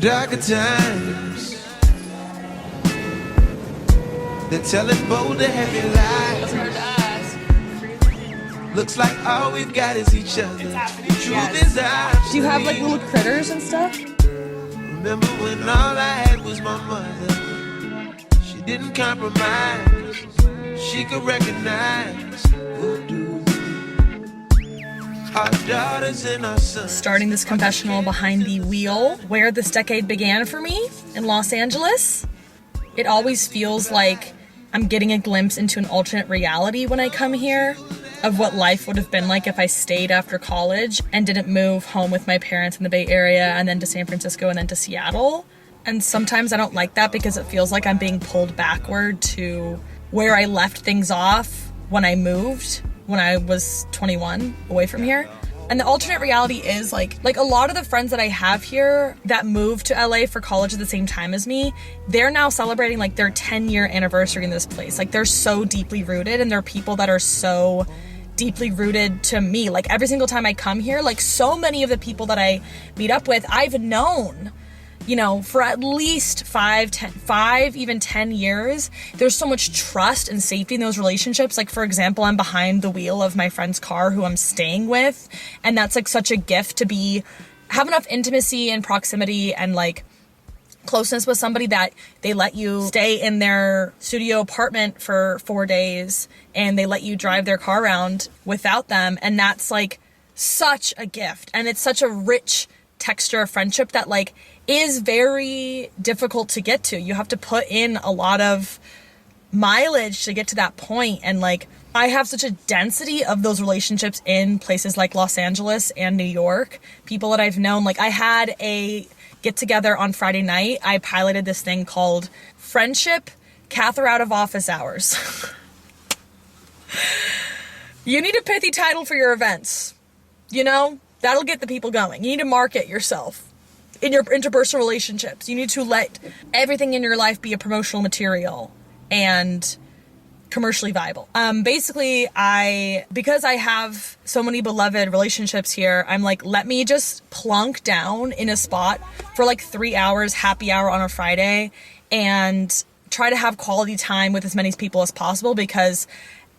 darker times. They're telling bold and heavy lies. Looks like all we've got is each other. The truth is ours. Do you have like little critters and stuff? Remember when all I had was my mother? She didn't compromise. She could recognize voodoo. Our daughters and our sons. Starting this confessional behind the wheel, where this decade began for me in Los Angeles. It always feels like I'm getting a glimpse into an alternate reality when I come here of what life would have been like if I stayed after college and didn't move home with my parents in the Bay Area and then to San Francisco and then to Seattle. And sometimes I don't like that because it feels like I'm being pulled backward to where I left things off when I moved, when I was 21, away from here. And the alternate reality is like a lot of the friends that I have here that moved to LA for college at the same time as me, they're now celebrating like their 10-year anniversary in this place. Like they're so deeply rooted, and they're people that are so deeply rooted to me. Like every single time I come here, like so many of the people that I meet up with, I've known, you know, for at least 5, even 10 years. There's so much trust and safety in those relationships. Like, for example, I'm behind the wheel of my friend's car who I'm staying with. And that's like such a gift to have enough intimacy and proximity and like closeness with somebody that they let you stay in their studio apartment for 4 days and they let you drive their car around without them. And that's like such a gift. And it's such a rich texture of friendship that like is very difficult to get to. You have to put in a lot of mileage to get to that point. And like, I have such a density of those relationships in places like Los Angeles and New York. People that I've known, like I had a get together on Friday night. I piloted this thing called Friendship Katherout of Office Hours. You need a pithy title for your events. You know, that'll get the people going. You need to market yourself. In your interpersonal relationships, you need to let everything in your life be a promotional material and commercially viable. Basically, because I have so many beloved relationships here, I'm like, let me just plunk down in a spot for like 3 hours, happy hour on a Friday, and try to have quality time with as many people as possible, because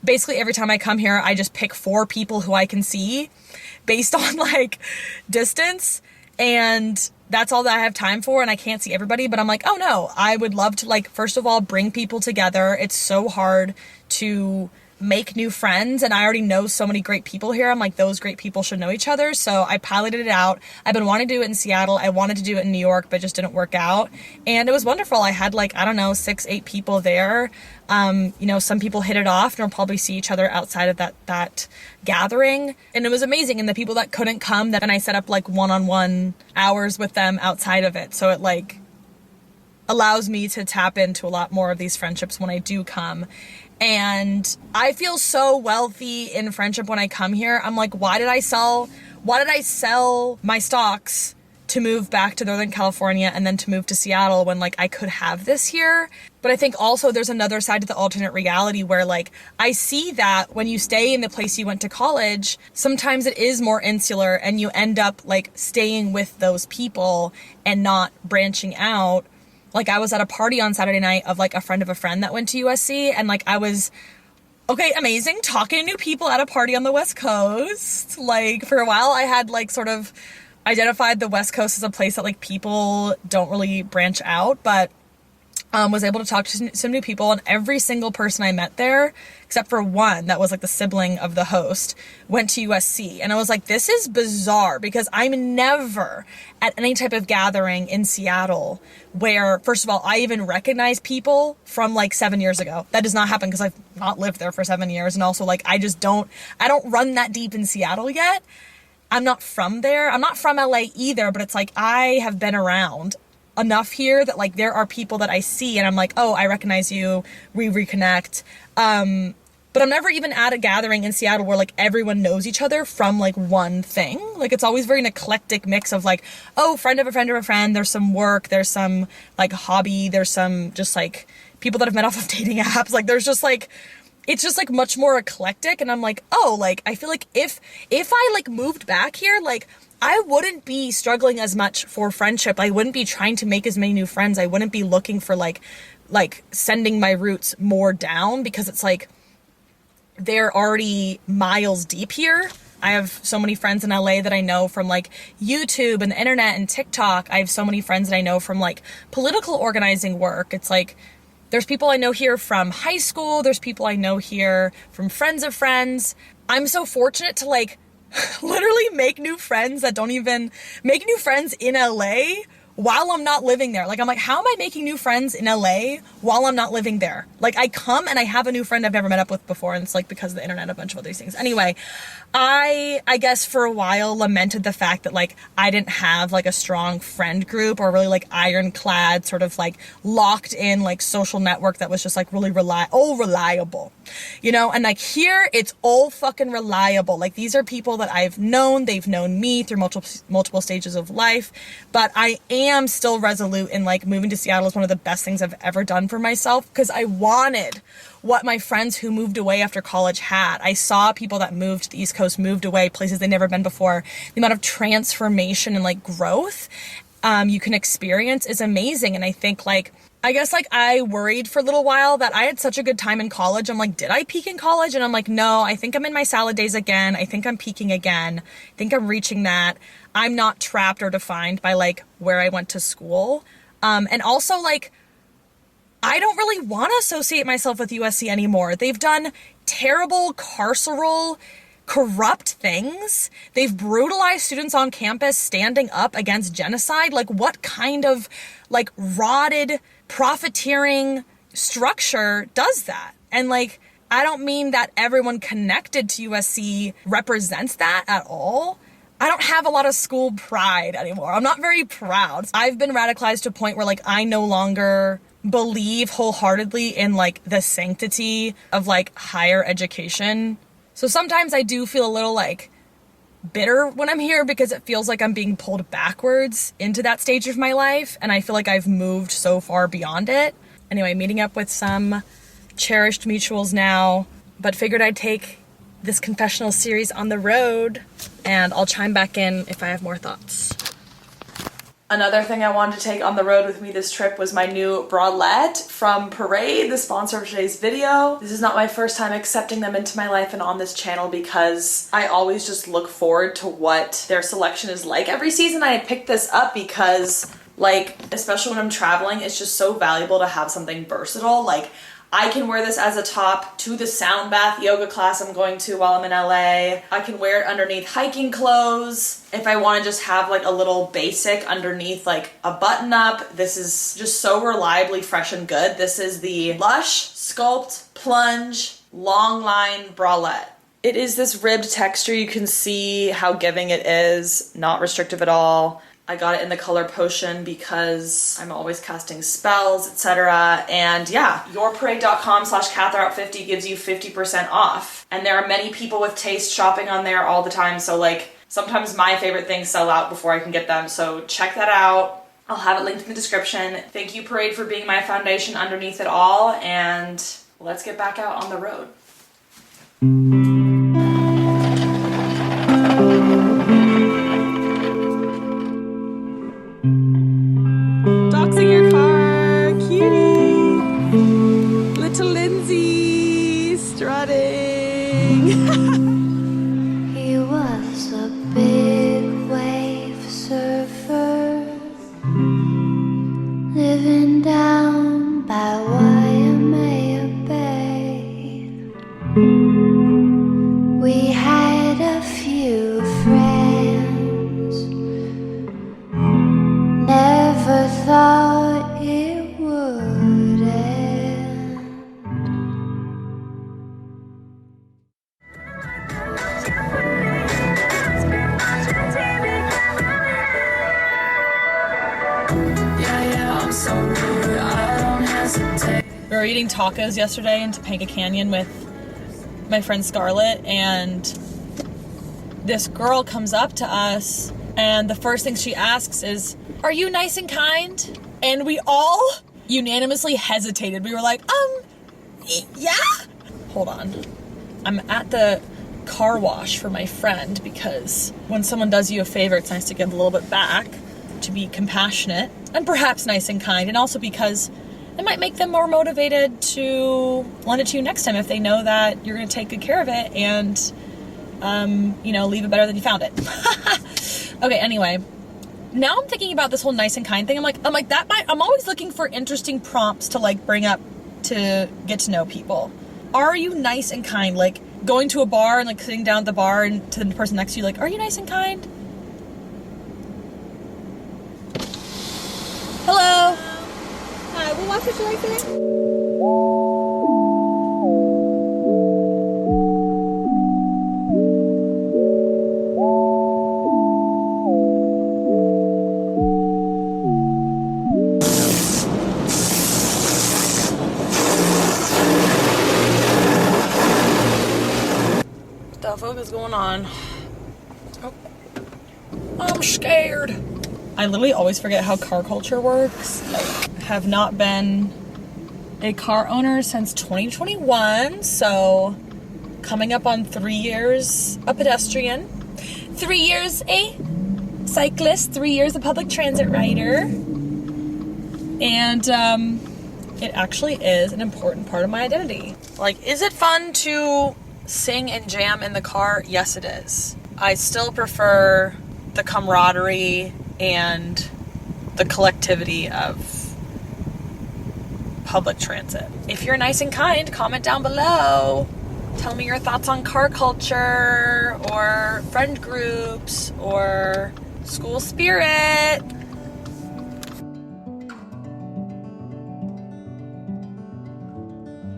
basically every time I come here, I just pick 4 people who I can see based on like distance, and that's all that I have time for, and I can't see everybody. But I'm like, oh no, I would love to, like, first of all, bring people together. It's so hard to make new friends, and I already know so many great people here. I'm like, those great people should know each other. So I piloted it out. I've been wanting to do it in Seattle. I wanted to do it in New York, but just didn't work out. And it was wonderful. I had like, I don't know, 6, 8 people there. You know, some people hit it off, and we'll probably see each other outside of that gathering. And it was amazing. And the people that couldn't come, then I set up like one-on-one hours with them outside of it. So it like allows me to tap into a lot more of these friendships when I do come. And I feel so wealthy in friendship when I come here. I'm like, why did I sell my stocks to move back to Northern California and then to move to Seattle when like I could have this here? But I think also there's another side to the alternate reality where like I see that when you stay in the place you went to college, sometimes it is more insular and you end up like staying with those people and not branching out. Like I was at a party on Saturday night of like a friend of a friend that went to USC, and like I was, okay, amazing, talking to new people at a party on the West Coast. Like for a while I had like sort of identified the West Coast as a place that like people don't really branch out, but was able to talk to some new people, and every single person I met there, except for one that was like the sibling of the host, went to USC. And I was like, this is bizarre, because I'm never at any type of gathering in Seattle where, first of all, I even recognize people from like 7 years ago. That does not happen because I've not lived there for 7 years. And also like, I don't run that deep in Seattle yet. I'm not from there. I'm not from LA either, but it's like, I have been around enough here that like there are people that I see and I'm like, oh, I recognize you, we reconnect. But I'm never even at a gathering in Seattle where like everyone knows each other from like one thing. Like it's always very an eclectic mix of like, oh, friend of a friend of a friend, there's some work, there's some like hobby, there's some just like people that I've met off of dating apps. Like there's just like, it's just like much more eclectic. And I'm like, oh, like I feel like if I like moved back here, like I wouldn't be struggling as much for friendship. I wouldn't be trying to make as many new friends. I wouldn't be looking for like sending my roots more down, because it's like they're already miles deep here. I have so many friends in LA that I know from like YouTube and the internet and TikTok. I have so many friends that I know from like political organizing work. It's like there's people I know here from high school. There's people I know here from friends of friends. I'm so fortunate to like literally make new friends that don't even make new friends in LA while I'm not living there. Like, I'm like, how am I making new friends in LA while I'm not living there? Like, I come and I have a new friend I've never met up with before, and it's like because of the internet, a bunch of other things. Anyway, I guess for a while lamented the fact that like I didn't have like a strong friend group or really like ironclad sort of like locked in like social network that was just like really reliable, you know? And like here it's all fucking reliable. Like these are people that I've known, they've known me through multiple stages of life, but I am still resolute in like moving to Seattle is one of the best things I've ever done for myself, because I wanted what my friends who moved away after college had. I saw people that moved to the East Coast, moved away, places they'd never been before. The amount of transformation and like growth you can experience is amazing. And I think like, I guess like I worried for a little while that I had such a good time in college. I'm like, did I peak in college? And I'm like, no, I think I'm in my salad days again. I think I'm peaking again. I think I'm reaching that. I'm not trapped or defined by like where I went to school. And also like, I don't really want to associate myself with USC anymore. They've done terrible, carceral, corrupt things. They've brutalized students on campus standing up against genocide. Like, what kind of like rotted, profiteering structure does that? And like, I don't mean that everyone connected to USC represents that at all. I don't have a lot of school pride anymore. I'm not very proud. I've been radicalized to a point where like I no longer believe wholeheartedly in like the sanctity of like higher education. So sometimes I do feel a little like bitter when I'm here, because it feels like I'm being pulled backwards into that stage of my life, and I feel like I've moved so far beyond it. Anyway, meeting up with some cherished mutuals now, but figured I'd take this confessional series on the road, and I'll chime back in if I have more thoughts. Another thing I wanted to take on the road with me this trip was my new bralette from Parade, the sponsor of today's video. This is not my first time accepting them into my life and on this channel, because I always just look forward to what their selection is like every season. I picked this up because, like, especially when I'm traveling, it's just so valuable to have something versatile. Like, I can wear this as a top to the sound bath yoga class I'm going to while I'm in LA. I can wear it underneath hiking clothes. If I want to just have like a little basic underneath like a button up, this is just so reliably fresh and good. This is the Lush Sculpt Plunge Long Line Bralette. It is this ribbed texture. You can see how giving it is, not restrictive at all. I got it in the color Potion because I'm always casting spells, etc. And yeah, yourparade.com/Katherout50 gives you 50% off. And there are many people with taste shopping on there all the time. So like, sometimes my favorite things sell out before I can get them. So check that out. I'll have it linked in the description. Thank you, Parade, for being my foundation underneath it all. And let's get back out on the road. Dogs in your car, cutie. Little Lindsay strutting. He was a big wave surfer, living down by Waimea Bay. We had a few friends, never thought it would end. We were eating tacos yesterday in Topanga Canyon with my friend Scarlett, and this girl comes up to us, and the first thing she asks is, "Are you nice and kind?" And we all unanimously hesitated. We were like, yeah? Hold on. I'm at the car wash for my friend, because when someone does you a favor, it's nice to give a little bit back, to be compassionate and perhaps nice and kind, and also because it might make them more motivated to lend it to you next time if they know that you're going to take good care of it and, leave it better than you found it. Okay, anyway, now I'm thinking about this whole nice and kind thing. I'm always looking for interesting prompts to like bring up to get to know people. Are you nice and kind? Like going to a bar and like sitting down at the bar and to the person next to you, like, are you nice and kind? Hello. Hi, what watch would you like today? What the fuck is going on? Oh. I'm scared. I literally always forget how car culture works. I have not been a car owner since 2021, so coming up on 3 years a pedestrian, 3 years a cyclist, 3 years a public transit rider, and it actually is an important part of my identity. Like, is it fun to sing and jam in the car? Yes, it is. I still prefer the camaraderie and the collectivity of public transit. If you're nice and kind, comment down below. Tell me your thoughts on car culture or friend groups or school spirit.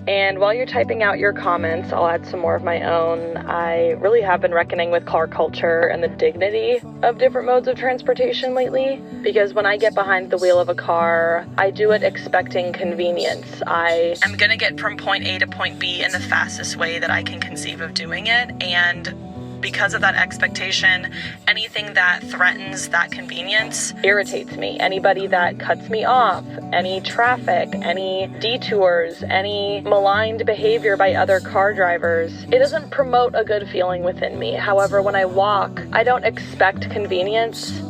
And while you're typing out your comments, I'll add some more of my own. I really have been reckoning with car culture and the dignity of different modes of transportation lately. Because when I get behind the wheel of a car, I do it expecting convenience. I am gonna get from point A to point B in the fastest way that I can conceive of doing it. And because of that expectation, anything that threatens that convenience irritates me. Anybody that cuts me off, any traffic, any detours, any maligned behavior by other car drivers, it doesn't promote a good feeling within me. However, when I walk, I don't expect convenience.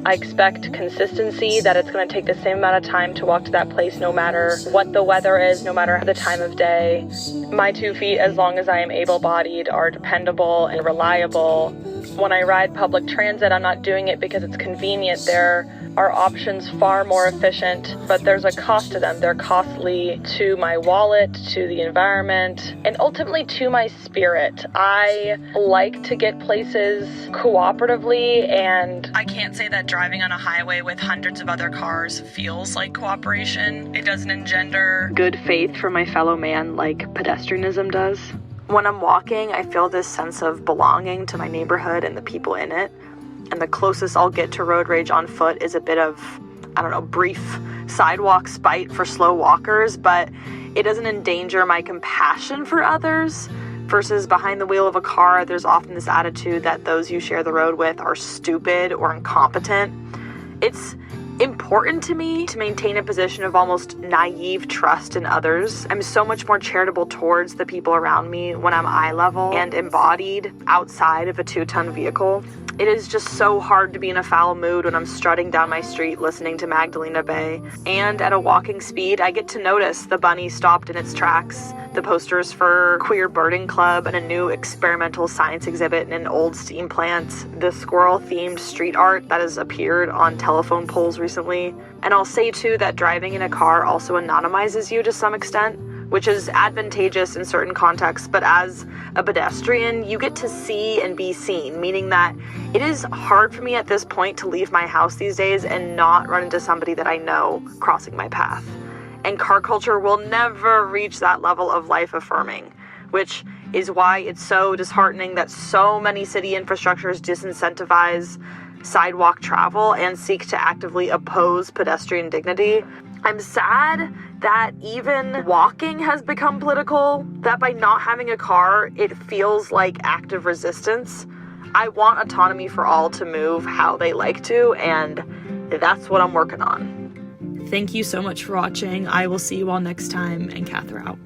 I expect consistency, that it's going to take the same amount of time to walk to that place no matter what the weather is, no matter the time of day. My 2 feet, as long as I am able-bodied, are dependable and reliable. When I ride public transit, I'm not doing it because it's convenient. There are options far more efficient, but there's a cost to them. They're costly to my wallet, to the environment, and ultimately to my spirit. I like to get places cooperatively, and I can't say that driving on a highway with hundreds of other cars feels like cooperation. It doesn't engender good faith for my fellow man like pedestrianism does. When I'm walking, I feel this sense of belonging to my neighborhood and the people in it. And the closest I'll get to road rage on foot is a bit of, brief sidewalk spite for slow walkers, but it doesn't endanger my compassion for others. Versus behind the wheel of a car, there's often this attitude that those you share the road with are stupid or incompetent. It's important to me to maintain a position of almost naive trust in others. I'm so much more charitable towards the people around me when I'm eye level and embodied outside of a 2-ton vehicle. It is just so hard to be in a foul mood when I'm strutting down my street listening to Magdalena Bay. And at a walking speed, I get to notice the bunny stopped in its tracks, the posters for Queer Birding Club and a new experimental science exhibit in an old steam plant, the squirrel-themed street art that has appeared on telephone poles recently. And I'll say too that driving in a car also anonymizes you to some extent, which is advantageous in certain contexts, but as a pedestrian, you get to see and be seen, meaning that it is hard for me at this point to leave my house these days and not run into somebody that I know crossing my path. And car culture will never reach that level of life affirming, which is why it's so disheartening that so many city infrastructures disincentivize sidewalk travel and seek to actively oppose pedestrian dignity. I'm sad that even walking has become political, that by not having a car, it feels like active resistance. I want autonomy for all to move how they like to, and that's what I'm working on. Thank you so much for watching. I will see you all next time, and Katherout.